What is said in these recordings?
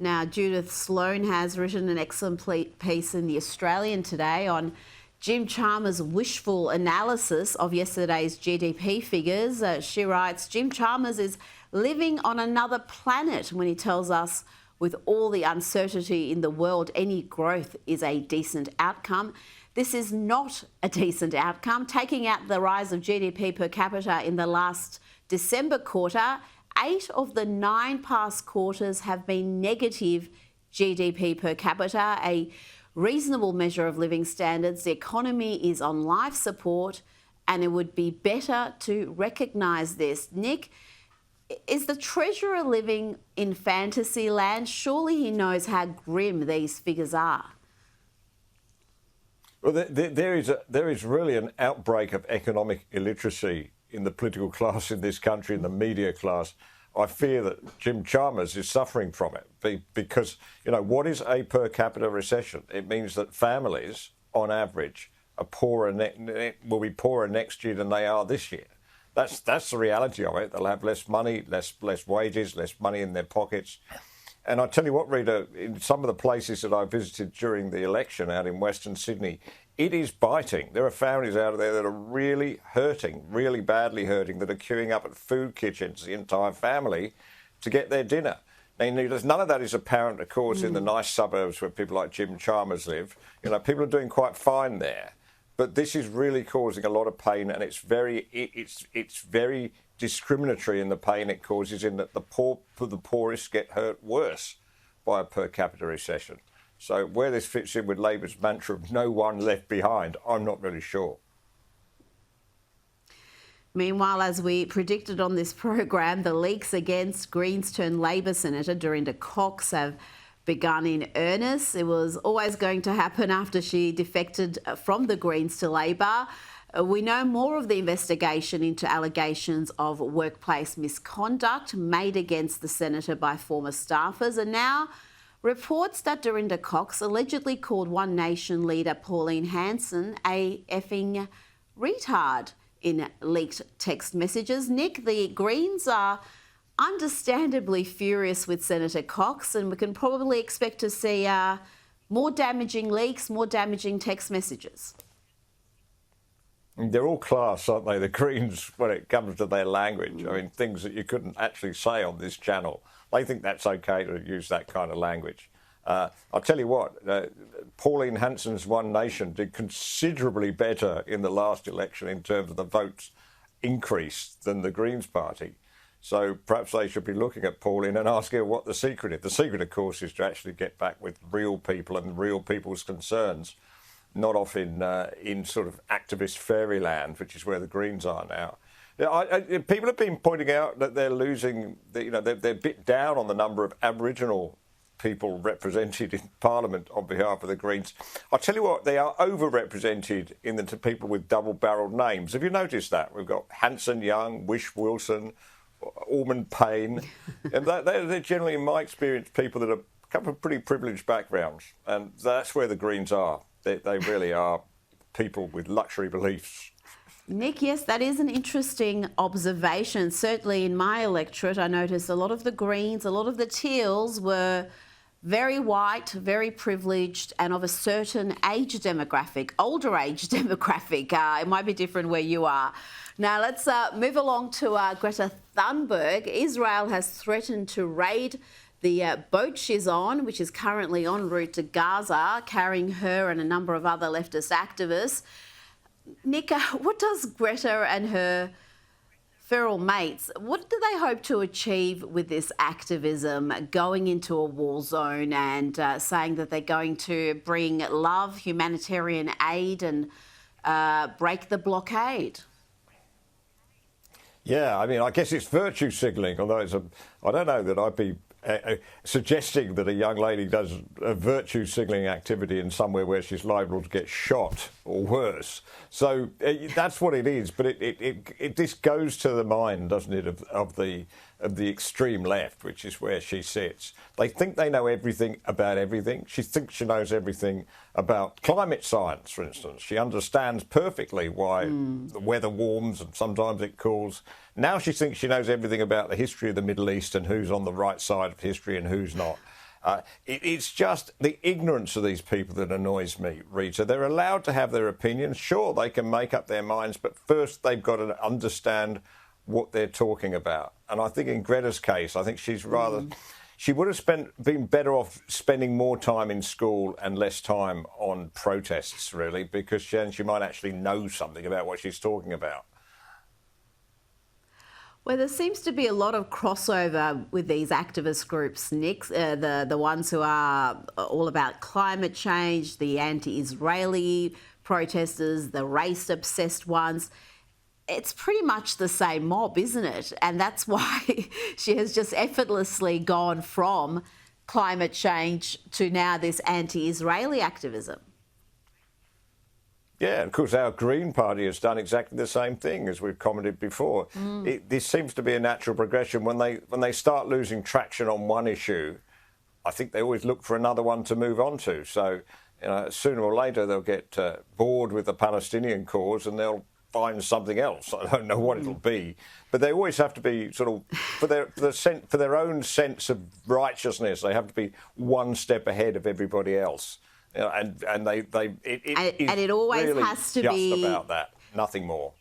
Now, Judith Sloan has written an excellent piece in The Australian today on Jim Chalmers' wishful analysis of yesterday's GDP figures. She writes, Jim Chalmers is living on another planet when he tells us with all the uncertainty in the world, any growth is a decent outcome. This is not a decent outcome. Taking out the rise of GDP per capita in the last December quarter, 8 of the 9 past quarters have been negative GDP per capita, a reasonable measure of living standards. The economy is on life support, and it would be better to recognise this. Nick, is the Treasurer living in fantasy land? Surely he knows how grim these figures are. Well, there is really an outbreak of economic illiteracy in the political class in this country, in the media class. I fear that Jim Chalmers is suffering from it because, you know, what is a per capita recession? It means that families, on average, are will be poorer next year than they are this year. That's the reality of it. They'll have less money, less wages, less money in their pockets. And I tell you what, Rita, in some of the places that I visited during the election out in Western Sydney, it is biting. There are families out there that are really hurting, really badly hurting, that are queuing up at food kitchens, the entire family, to get their dinner. Now, none of that is apparent, of course, in the nice suburbs where people like Jim Chalmers live. You know, people are doing quite fine there. But this is really causing a lot of pain, and it's very discriminatory in the pain it causes, in that the poorest get hurt worse by a per capita recession. So where this fits in with Labor's mantra of no one left behind, I'm not really sure. Meanwhile, as we predicted on this program, the leaks against Greens turned Labor Senator Dorinda Cox have begun in earnest. It was always going to happen after she defected from the Greens to Labor. We know more of the investigation into allegations of workplace misconduct made against the senator by former staffers, and now reports that Dorinda Cox allegedly called One Nation leader Pauline Hanson a effing retard in leaked text messages. Nick, the Greens are understandably furious with Senator Cox, and we can probably expect to see more damaging leaks, more damaging text messages. They're all class, aren't they, the Greens, when it comes to their language? I mean, things that you couldn't actually say on this channel. They think that's okay to use that kind of language. I'll tell you what, Pauline Hanson's One Nation did considerably better in the last election in terms of the votes increase than the Greens party. So perhaps they should be looking at Pauline and asking her what the secret is. The secret, of course, is to actually get back with real people and real people's concerns, not off in sort of activist fairyland, which is where the Greens are now. People have been pointing out that they're losing, they're a bit down on the number of Aboriginal people represented in Parliament on behalf of the Greens. I'll tell you what, they are overrepresented in the people with double-barrelled names. Have you noticed that? We've got Hanson Young, Wish Wilson, Ormond Payne, and they're generally, in my experience, people that come from pretty privileged backgrounds, and that's where the Greens are. They really are people with luxury beliefs. Nick, yes, that is an interesting observation. Certainly in my electorate, I noticed a lot of the Greens, a lot of the Teals were very white, very privileged, and of a certain age demographic, older age demographic. It might be different where you are. Now, let's move along to Greta Thunberg. Israel has threatened to raid the boat she's on, which is currently en route to Gaza, carrying her and a number of other leftist activists. Nick, what does Greta and her feral mates, what do they hope to achieve with this activism, going into a war zone and saying that they're going to bring love, humanitarian aid and break the blockade? Yeah, I mean, I guess it's virtue signalling, although I don't know that I'd be suggesting that a young lady does a virtue signalling activity in somewhere where she's liable to get shot or worse. So that's what it is. But this goes to the mind, doesn't it, of the extreme left, which is where she sits. They think they know everything about everything. She thinks she knows everything about climate science, for instance. She understands perfectly why the weather warms and sometimes it cools. Now she thinks she knows everything about the history of the Middle East and who's on the right side of history and who's not. It's just the ignorance of these people that annoys me, Rita. They're allowed to have their opinions. Sure, they can make up their minds, but first they've got to understand what they're talking about. And I think in Greta's case, I think she's rather... She would have been better off spending more time in school and less time on protests, really, because she might actually know something about what she's talking about. Well, there seems to be a lot of crossover with these activist groups, Nick, the ones who are all about climate change, the anti-Israeli protesters, the race-obsessed ones. It's pretty much the same mob, isn't it? And that's why she has just effortlessly gone from climate change to now this anti-Israeli activism. Yeah, of course, our Green Party has done exactly the same thing, as we've commented before. This seems to be a natural progression. When they start losing traction on one issue, I think they always look for another one to move on to. So, sooner or later, they'll get bored with the Palestinian cause and they'll find something else. I don't know what it'll be, but they always have to be sort of for their own sense of righteousness. They have to be one step ahead of everybody else, and it always really has to just be about that, nothing more.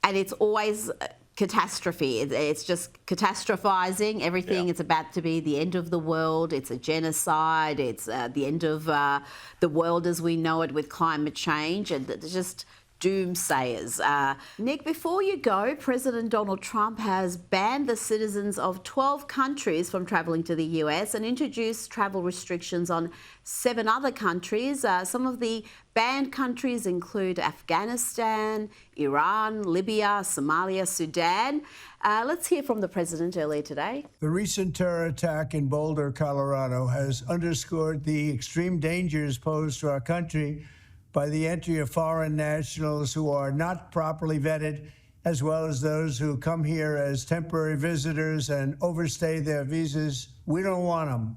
And it's always catastrophe. It's just catastrophizing everything. Yeah. It's about to be the end of the world. It's a genocide. It's the end of the world as we know it with climate change, and just doomsayers. Nick, before you go, President Donald Trump has banned the citizens of 12 countries from travelling to the US and introduced travel restrictions on 7 other countries. Some of the banned countries include Afghanistan, Iran, Libya, Somalia, Sudan. Let's hear from the president earlier today. The recent terror attack in Boulder, Colorado, has underscored the extreme dangers posed to our country by the entry of foreign nationals who are not properly vetted, as well as those who come here as temporary visitors and overstay their visas. We don't want them.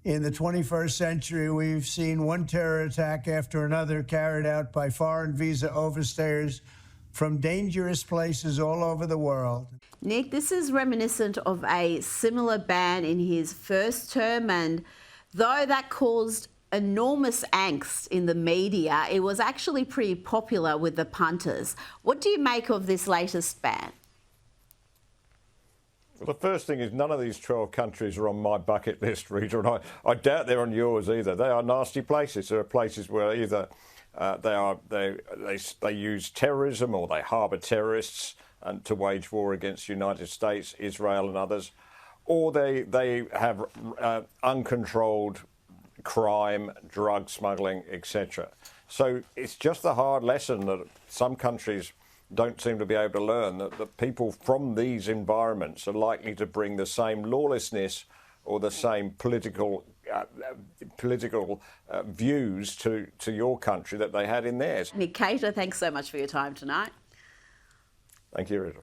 In the 21st century, we've seen one terror attack after another carried out by foreign visa overstayers from dangerous places all over the world. Nick, this is reminiscent of a similar ban in his first term, and though that caused enormous angst in the media, it was actually pretty popular with the punters. What do you make of this latest ban? Well, the first thing is none of these 12 countries are on my bucket list, Rita, and I doubt they're on yours either. They are nasty places. There are places where either they use terrorism or they harbour terrorists and to wage war against the United States, Israel and others, or they have uncontrolled crime, drug smuggling, etc. So it's just a hard lesson that some countries don't seem to be able to learn, that people from these environments are likely to bring the same lawlessness or the same political views to your country that they had in theirs. Nick Cater, thanks so much for your time tonight. Thank you, Rita.